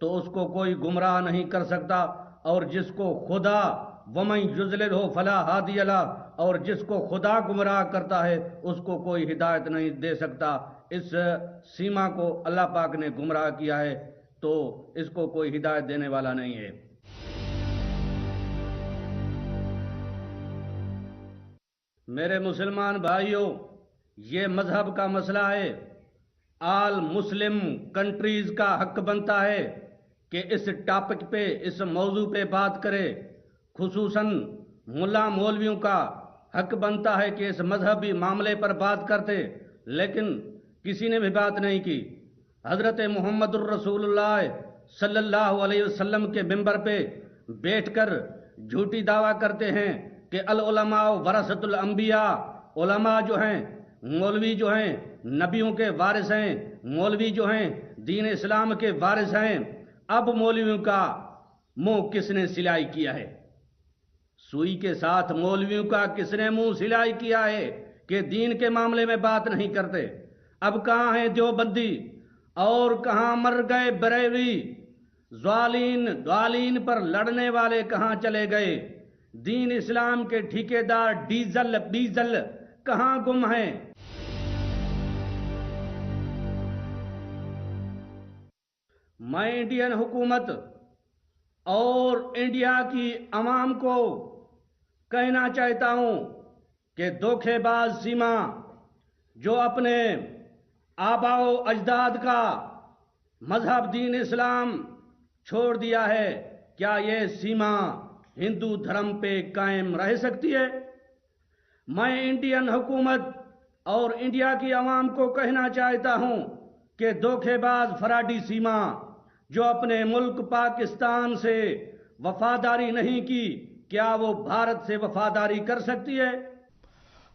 تو اس کو کوئی گمراہ نہیں کر سکتا، اور جس کو خدا وَمَن یُضْلِلْہ فَلَا ہَادِیَ لَہ، اور جس کو خدا گمراہ کرتا ہے اس کو کوئی ہدایت نہیں دے سکتا۔ اس سیما کو اللہ پاک نے گمراہ کیا ہے تو اس کو کوئی ہدایت دینے والا نہیں ہے۔ میرے مسلمان بھائیوں، یہ مذہب کا مسئلہ ہے۔ آل مسلم کنٹریز کا حق بنتا ہے کہ اس ٹاپک پہ، اس موضوع پہ بات کرے۔ خصوصاً ملا مولویوں کا حق بنتا ہے کہ اس مذہبی معاملے پر بات کرتے، لیکن کسی نے بھی بات نہیں کی۔ حضرت محمد الرسول اللہ صلی اللہ علیہ وسلم کے ممبر پہ بیٹھ کر جھوٹی دعویٰ کرتے ہیں کہ العلماء ورثۃ الانبیاء، علماء جو ہیں، مولوی جو ہیں، نبیوں کے وارث ہیں، مولوی جو ہیں دین اسلام کے وارث ہیں۔ اب مولویوں کا منہ کس نے سلائی کیا ہے؟ سوئی کے ساتھ مولویوں کا کس نے منہ سلائی کیا ہے کہ دین کے معاملے میں بات نہیں کرتے؟ اب کہاں ہیں دیوبندی اور کہاں مر گئے بریلوی؟ ضالین پر لڑنے والے کہاں چلے گئے؟ دین اسلام کے ٹھیکیدار بیزل کہاں گم ہیں؟ میں انڈین حکومت اور انڈیا کی عوام کو کہنا چاہتا ہوں کہ دھوکے باز سیما جو اپنے آباء و اجداد کا مذہب دین اسلام چھوڑ دیا ہے، کیا یہ سیما ہندو دھرم پہ قائم رہ سکتی ہے؟ میں انڈین حکومت اور انڈیا کی عوام کو کہنا چاہتا ہوں کہ دھوکے باز فراڈی سیما جو اپنے ملک پاکستان سے وفاداری نہیں کی، کیا وہ بھارت سے وفاداری کر سکتی ہے؟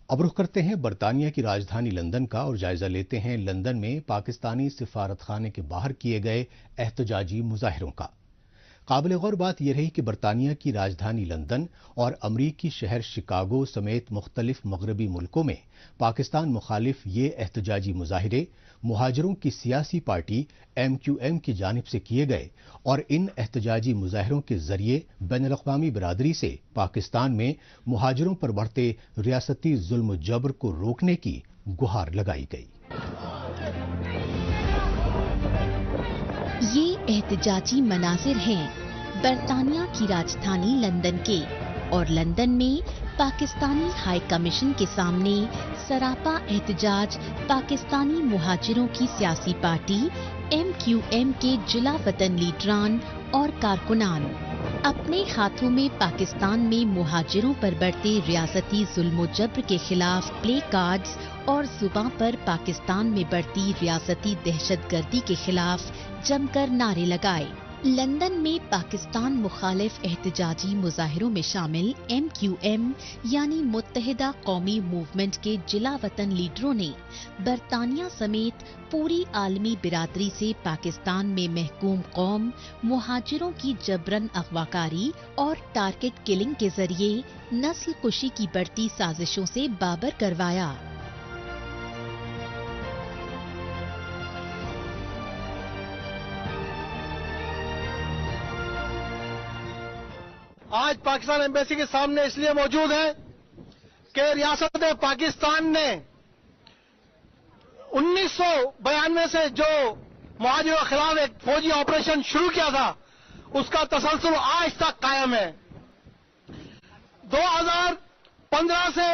اب رخ کرتے ہیں برطانیہ کی راجدھانی لندن کا اور جائزہ لیتے ہیں لندن میں پاکستانی سفارت خانے کے باہر کیے گئے احتجاجی مظاہروں کا۔ قابل غور بات یہ رہی کہ برطانیہ کی راجدھانی لندن اور امریکی شہر شکاگو سمیت مختلف مغربی ملکوں میں پاکستان مخالف یہ احتجاجی مظاہرے مہاجروں کی سیاسی پارٹی MQM کی جانب سے کیے گئے اور ان احتجاجی مظاہروں کے ذریعے بین الاقوامی برادری سے پاکستان میں مہاجروں پر بڑھتے ریاستی ظلم و جبر کو روکنے کی گہار لگائی گئی۔ یہ احتجاجی مناظر ہیں برطانیہ کی راجدھانی لندن کے، اور لندن میں پاکستانی ہائی کمیشن کے سامنے سراپا احتجاج پاکستانی مہاجروں کی سیاسی پارٹی MQM کے جلا وطن لیڈران اور کارکنان اپنے ہاتھوں میں پاکستان میں مہاجروں پر بڑھتے ریاستی ظلم و جبر کے خلاف پلے کارڈز اور زباں پر پاکستان میں بڑھتی ریاستی دہشت گردی کے خلاف جم کر نعرے لگائے۔ لندن میں پاکستان مخالف احتجاجی مظاہروں میں شامل MQM یعنی متحدہ قومی موومنٹ کے جلا وطن لیڈروں نے برطانیہ سمیت پوری عالمی برادری سے پاکستان میں محکوم قوم مہاجروں کی جبرن اغواکاری اور ٹارگٹ کلنگ کے ذریعے نسل کشی کی بڑھتی سازشوں سے بابر کروایا۔ آج پاکستان ایمبیسی کے سامنے اس لیے موجود ہیں کہ ریاست پاکستان نے 1992 سے جو مہاجروں کے خلاف ایک فوجی آپریشن شروع کیا تھا اس کا تسلسل آج تک قائم ہے۔ 2015 سے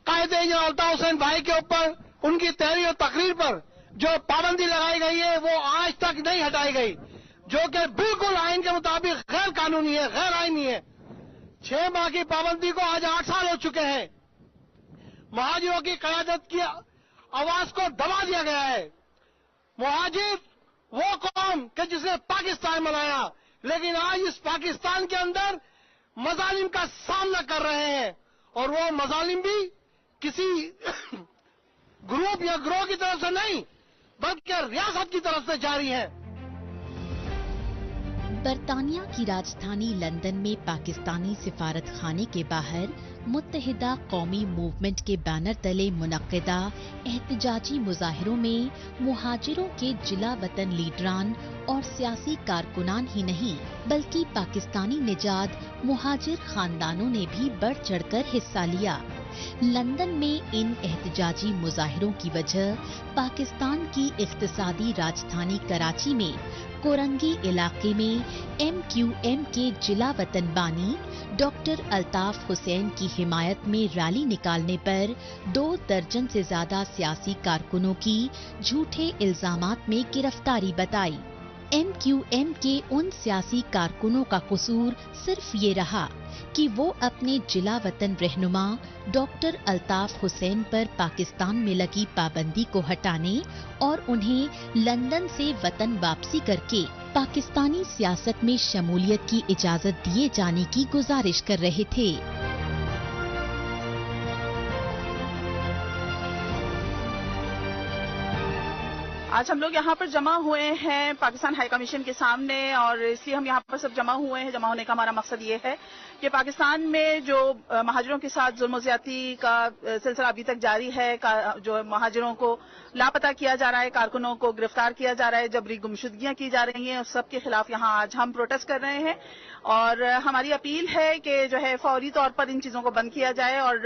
قائد انجینئر الطاف حسین بھائی کے اوپر ان کی تحریر اور تقریر پر جو پابندی لگائی گئی ہے وہ آج تک نہیں ہٹائی گئی، جو کہ بالکل آئین کے مطابق غیر قانونی ہے، غیر آئینی ہے۔ 6 ماہ کی پابندی کو آج 8 سال ہو چکے ہیں۔ مہاجروں کی قیادت کی آواز کو دبا دیا گیا ہے۔ مہاجر وہ قوم کہ جس نے پاکستان بنایا، لیکن آج اس پاکستان کے اندر مظالم کا سامنا کر رہے ہیں، اور وہ مظالم بھی کسی گروپ یا گروہ کی طرف سے نہیں بلکہ ریاست کی طرف سے جاری ہیں۔ برطانیہ کی راجدھانی لندن میں پاکستانی سفارت خانے کے باہر متحدہ قومی موومنٹ کے بینر تلے منعقدہ احتجاجی مظاہروں میں مہاجروں کے جلا وطن لیڈران اور سیاسی کارکنان ہی نہیں بلکہ پاکستانی نژاد مہاجر خاندانوں نے بھی بڑھ چڑھ کر حصہ لیا۔ لندن میں ان احتجاجی مظاہروں کی وجہ پاکستان کی اقتصادی راجدھانی کراچی میں کورنگی علاقے میں MQM کے جلا وطن بانی ڈاکٹر الطاف حسین کی حمایت میں ریلی نکالنے پر 2 درجن سے زیادہ سیاسی کارکنوں کی جھوٹے الزامات میں گرفتاری بتائی۔ MQM کے ان سیاسی کارکنوں کا قصور صرف یہ رہا کہ وہ اپنے جلا وطن رہنما ڈاکٹر الطاف حسین پر پاکستان میں لگی پابندی کو ہٹانے اور انہیں لندن سے وطن واپسی کر کے پاکستانی سیاست میں شمولیت کی اجازت دیے جانے کی گزارش کر رہے تھے۔ آج ہم لوگ یہاں پر جمع ہوئے ہیں پاکستان ہائی کمیشن کے سامنے، اور اس لیے ہم یہاں پر سب جمع ہوئے ہیں۔ جمع ہونے کا ہمارا مقصد یہ ہے کہ پاکستان میں جو مہاجروں کے ساتھ ظلم و زیادتی کا سلسلہ ابھی تک جاری ہے، جو مہاجروں کو لاپتہ کیا جا رہا ہے، کارکنوں کو گرفتار کیا جا رہا ہے، جبری گمشدگیاں کی جا رہی ہیں، اس سب کے خلاف یہاں آج ہم پروٹیسٹ کر رہے ہیں۔ اور ہماری اپیل ہے کہ جو ہے فوری طور پر ان چیزوں کو بند کیا جائے اور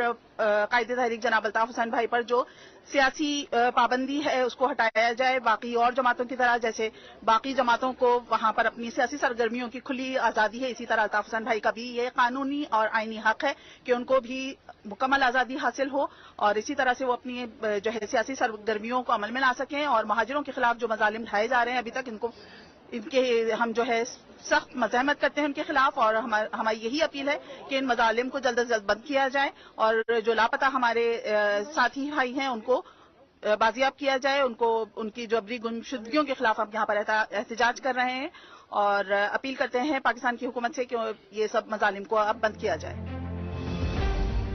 قائد تحریک جناب الطاف حسین بھائی پر جو سیاسی پابندی ہے اس کو ہٹایا جائے۔ باقی اور جماعتوں کی طرح جیسے باقی جماعتوں کو وہاں پر اپنی سیاسی سرگرمیوں کی کھلی آزادی ہے، اسی طرح الطاف حسین بھائی کا بھی یہ قانونی اور آئینی حق ہے کہ ان کو بھی مکمل آزادی حاصل ہو، اور اسی طرح سے وہ اپنی جو ہے سیاسی سرگرمیوں کو عمل میں لا سکیں۔ اور مہاجروں کے خلاف جو مظالم ڈھائے جا رہے ہیں ابھی تک ان کے ہم جو ہے سخت مزاحمت کرتے ہیں ان کے خلاف، اور ہماری یہی اپیل ہے کہ ان مظالم کو جلد از جلد بند کیا جائے اور جو لاپتہ ہمارے ساتھی بھائی ہیں ان کو بازیاب کیا جائے، ان کی جبری گمشدگیوں کے خلاف ہم یہاں پر احتجاج کر رہے ہیں اور اپیل کرتے ہیں پاکستان کی حکومت سے کہ یہ سب مظالم کو اب بند کیا جائے۔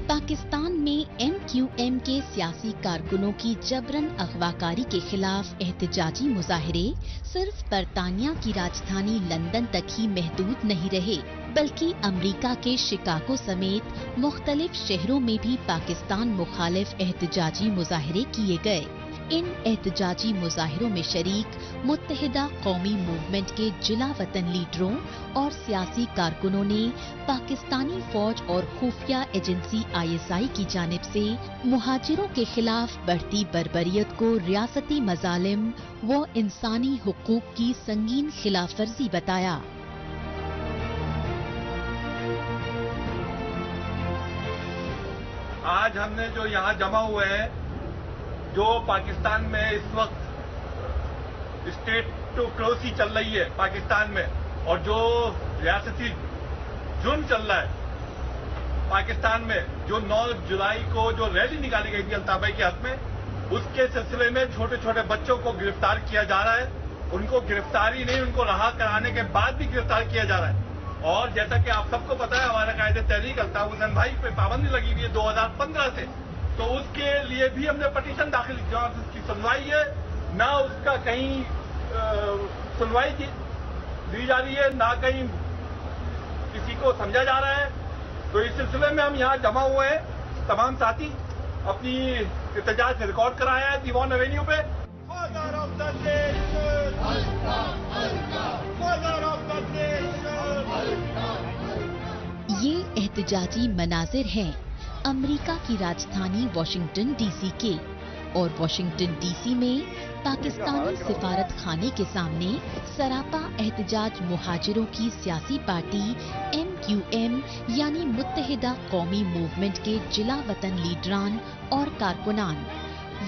پاکستان میں MQM کے سیاسی کارکنوں کی جبرن اغواکاری کے خلاف احتجاجی مظاہرے صرف برطانیہ کی راجدھانی لندن تک ہی محدود نہیں رہے بلکہ امریکہ کے شکاگو سمیت مختلف شہروں میں بھی پاکستان مخالف احتجاجی مظاہرے کیے گئے۔ ان احتجاجی مظاہروں میں شریک متحدہ قومی موومنٹ کے جلا وطن لیڈروں اور سیاسی کارکنوں نے پاکستانی فوج اور خفیہ ایجنسی ISI کی جانب سے مہاجروں کے خلاف بڑھتی بربریت کو ریاستی مظالم و انسانی حقوق کی سنگین خلاف ورزی بتایا۔ آج ہم نے جو یہاں جمع ہوئے ہیں، جو پاکستان میں اس وقت اسٹیٹوکریسی چل رہی ہے پاکستان میں، اور جو ریاستی جرم چل رہا ہے پاکستان میں، جو 9 جولائی کو جو ریلی نکالی گئی تھی الطاف بھائی کے حق میں، اس کے سلسلے میں چھوٹے چھوٹے بچوں کو گرفتار کیا جا رہا ہے۔ ان کو گرفتاری نہیں، ان کو رہا کرانے کے بعد بھی گرفتار کیا جا رہا ہے۔ اور جیسا کہ آپ سب کو پتا ہے، ہمارا قائد تحریک الطاف حسین بھائی پہ پابندی لگی ہوئی ہے 2015 سے، تو اس کے لیے بھی ہم نے پٹیشن داخل کی، اور اس کی سنوائی ہے نہ اس کا کہیں سنوائی دی جا رہی ہے، نہ کہیں کسی کو سمجھا جا رہا ہے۔ تو اس سلسلے میں ہم یہاں جمع ہوئے ہیں، تمام ساتھی اپنی احتجاج سے ریکارڈ کرایا ہے دیوان ایوینیو پہ۔ یہ احتجاجی مناظر ہیں امریکہ کی راجدھانی واشنگٹن ڈی سی کے، اور واشنگٹن ڈی سی میں پاکستانی سفارت خانے کے سامنے سراپا احتجاج مہاجروں کی سیاسی پارٹی MQM یعنی متحدہ قومی موومنٹ کے جلا وطن لیڈران اور کارکنان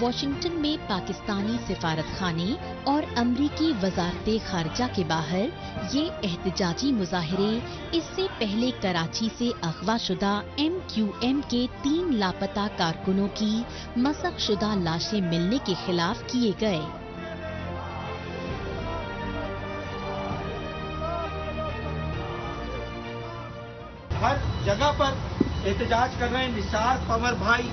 واشنگٹن میں پاکستانی سفارت خانے اور امریکی وزارت خارجہ کے باہر یہ احتجاجی مظاہرے اس سے پہلے کراچی سے اغوا شدہ MQM کے 3 لاپتہ کارکنوں کی مسخ شدہ لاشیں ملنے کے خلاف کیے گئے۔ ہر جگہ پر احتجاج کر رہے ہیں نثار پنور بھائی،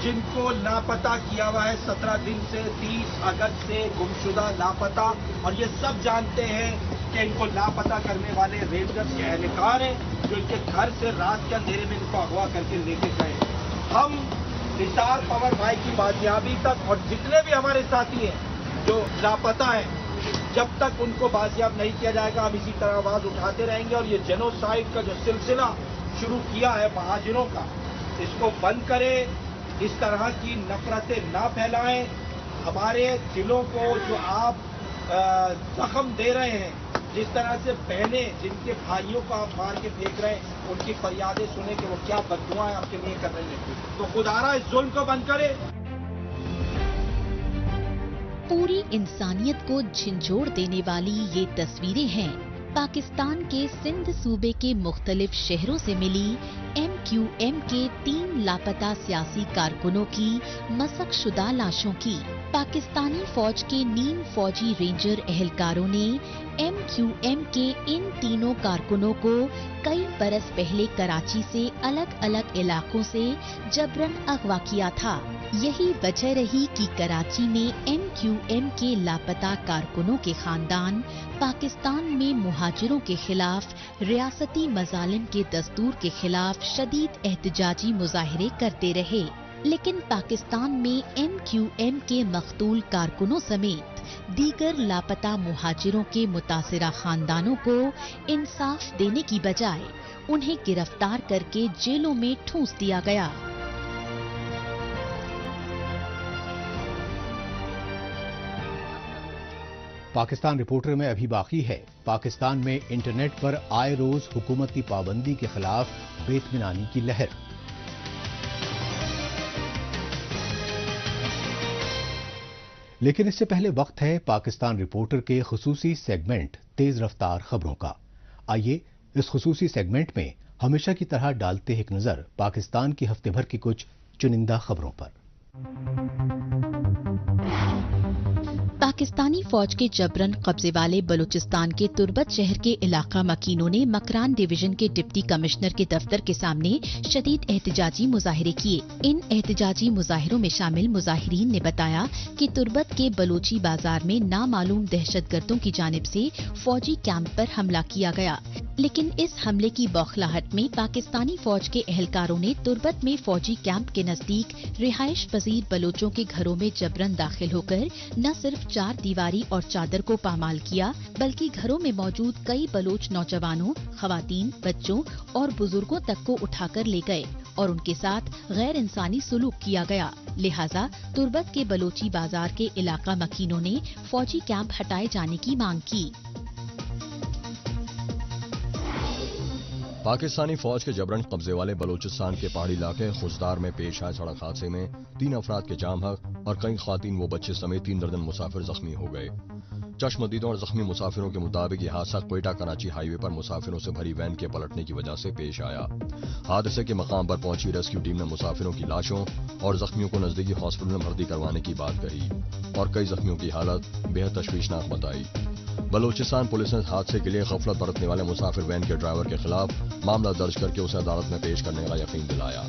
جن کو لاپتہ کیا ہوا ہے 17 دن سے، 30 اگست سے گمشدہ لاپتہ، اور یہ سب جانتے ہیں کہ ان کو لاپتہ کرنے والے رینجرز کے اہلکار ہیں جو ان کے گھر سے رات کے اندھیرے میں ان کو اغوا کر کے لے کے گئے. ہم نثار پور بھائی کی بازیابی تک اور جتنے بھی ہمارے ساتھی ہیں جو لاپتہ ہیں جب تک ان کو بازیاب نہیں کیا جائے گا ہم اسی طرح آواز اٹھاتے رہیں گے. اور یہ جینوسائیڈ کا جو سلسلہ شروع کیا ہے مہاجروں کا اس کو بند کرے. اس طرح کی نفرتیں نہ پھیلائیں. ہمارے دلوں کو جو آپ زخم دے رہے ہیں جس طرح سے بہنیں جن کے بھائیوں کو آپ مار کے پھینک رہے ہیں ان کی فریادیں سنیں کہ وہ کیا بددعائیں آپ کے لیے کر رہے ہیں. تو خدارا اس ظلم کو بند کرے. پوری انسانیت کو جھنجھوڑ دینے والی یہ تصویریں ہیں پاکستان کے سندھ صوبے کے مختلف شہروں سے ملی MQM کے 3 لاپتہ سیاسی کارکنوں کی مسخ شدہ لاشوں کی. پاکستانی فوج کے نیم فوجی رینجر اہلکاروں نے MQM کے ان تینوں کارکنوں کو کئی برس پہلے کراچی سے الگ الگ علاقوں سے جبرن اغوا کیا تھا. یہی وجہ رہی کہ کراچی میں MQM کے لاپتہ کارکنوں کے خاندان پاکستان میں مہاجروں کے خلاف ریاستی مظالم کے دستور کے خلاف شدید احتجاجی مظاہرے کرتے رہے. لیکن پاکستان میں MQM کے مقتول کارکنوں سمیت دیگر لاپتہ مہاجروں کے متاثرہ خاندانوں کو انصاف دینے کی بجائے انہیں گرفتار کر کے جیلوں میں ٹھونس دیا گیا. پاکستان رپورٹر میں ابھی باقی ہے پاکستان میں انٹرنیٹ پر آئے روز حکومتی پابندی کے خلاف بے اطمینانی کی لہر. لیکن اس سے پہلے وقت ہے پاکستان رپورٹر کے خصوصی سیگمنٹ تیز رفتار خبروں کا. آئیے اس خصوصی سیگمنٹ میں ہمیشہ کی طرح ڈالتے ایک نظر پاکستان کی ہفتے بھر کی کچھ چنندہ خبروں پر. پاکستانی فوج کے جبرن قبضے والے بلوچستان کے تربت شہر کے علاقہ مکینوں نے مکران ڈویژن کے ڈپٹی کمشنر کے دفتر کے سامنے شدید احتجاجی مظاہرے کیے. ان احتجاجی مظاہروں میں شامل مظاہرین نے بتایا کہ تربت کے بلوچی بازار میں نامعلوم دہشت گردوں کی جانب سے فوجی کیمپ پر حملہ کیا گیا. لیکن اس حملے کی بوکھلاہٹ میں پاکستانی فوج کے اہلکاروں نے تربت میں فوجی کیمپ کے نزدیک رہائش پذیر بلوچوں کے گھروں میں جبرن داخل ہو کر نہ صرف 4 دیواری اور چادر کو پامال کیا بلکہ گھروں میں موجود کئی بلوچ نوجوانوں، خواتین، بچوں اور بزرگوں تک کو اٹھا کر لے گئے اور ان کے ساتھ غیر انسانی سلوک کیا گیا. لہٰذا تربت کے بلوچی بازار کے علاقہ مکینوں نے فوجی کیمپ ہٹائے جانے کی مانگ کی. پاکستانی فوج کے جبرن قبضے والے بلوچستان کے پہاڑی علاقے خوزدار میں پیش آئے سڑک حادثے میں 3 افراد کے جام حق اور کئی خواتین و بچے سمیت 3 درجن مسافر زخمی ہو گئے. چشمدیدوں اور زخمی مسافروں کے مطابق یہ حادثہ کوئٹہ کراچی ہائی وے پر مسافروں سے بھری وین کے پلٹنے کی وجہ سے پیش آیا. حادثے کے مقام پر پہنچی ریسکیو ٹیم نے مسافروں کی لاشوں اور زخمیوں کو نزدیکی ہاسپٹل میں بھرتی کروانے کی بات کہی اور کئی زخمیوں کی حالت بہت تشویشناک بتائی. بلوچستان پولیس نے حادثے کے لیے غفلت برتنے والے مسافر وین کے ڈرائیور کے خلاف معاملہ درج کر کے اسے عدالت میں پیش کرنے کا یقین دلایا.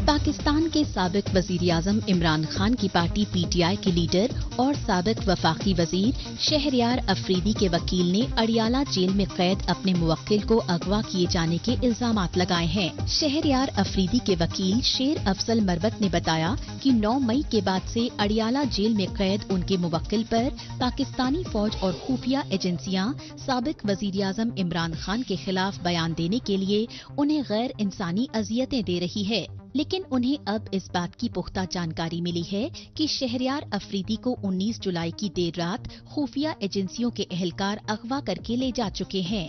پاکستان کے سابق وزیر اعظم عمران خان کی پارٹی PTI کے لیڈر اور سابق وفاقی وزیر شہریار افریدی کے وکیل نے اڈیالہ جیل میں قید اپنے موکل کو اغوا کیے جانے کے الزامات لگائے ہیں. شہریار افریدی کے وکیل شیر افضل مربت نے بتایا کہ 9 مئی کے بعد سے اڈیالہ جیل میں قید ان کے موکل پر پاکستانی فوج اور خفیہ ایجنسیاں سابق وزیر اعظم عمران خان کے خلاف بیان دینے کے لیے انہیں غیر انسانی اذیتیں دے رہی ہے. لیکن انہیں اب اس بات کی پختہ جانکاری ملی ہے کہ شہریار افریدی کو 19 جولائی کی دیر رات خفیہ ایجنسیوں کے اہلکار اغوا کر کے لے جا چکے ہیں.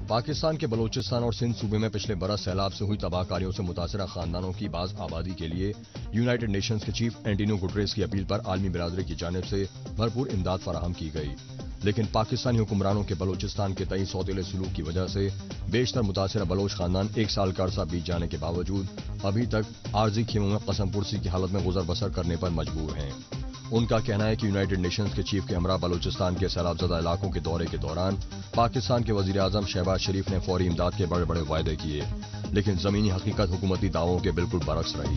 پاکستان کے بلوچستان اور سندھ صوبے میں پچھلے برس سیلاب سے ہوئی تباہ کاریوں سے متاثرہ خاندانوں کی باز آبادی کے لیے یونائیٹڈ نیشنز کے چیف اینٹونیو گٹریس کی اپیل پر عالمی برادری کی جانب سے بھرپور امداد فراہم کی گئی. لیکن پاکستانی حکمرانوں کے بلوچستان کے تئیں سوتیلے سلوک کی وجہ سے بیشتر متاثرہ بلوچ خاندان 1 سال کا عرصہ بیت جانے کے باوجود ابھی تک عارضی خیموں میں قسم پرسی کی حالت میں گزر بسر کرنے پر مجبور ہیں. ان کا کہنا ہے کہ یونائیٹڈ نیشنز کے چیف کے ہمراہ بلوچستان کے سیلاب زدہ علاقوں کے دورے کے دوران پاکستان کے وزیر اعظم شہباز شریف نے فوری امداد کے بڑے بڑے وعدے کیے لیکن زمینی حقیقت حکومتی دعووں کے بالکل برعکس رہی.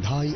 2.5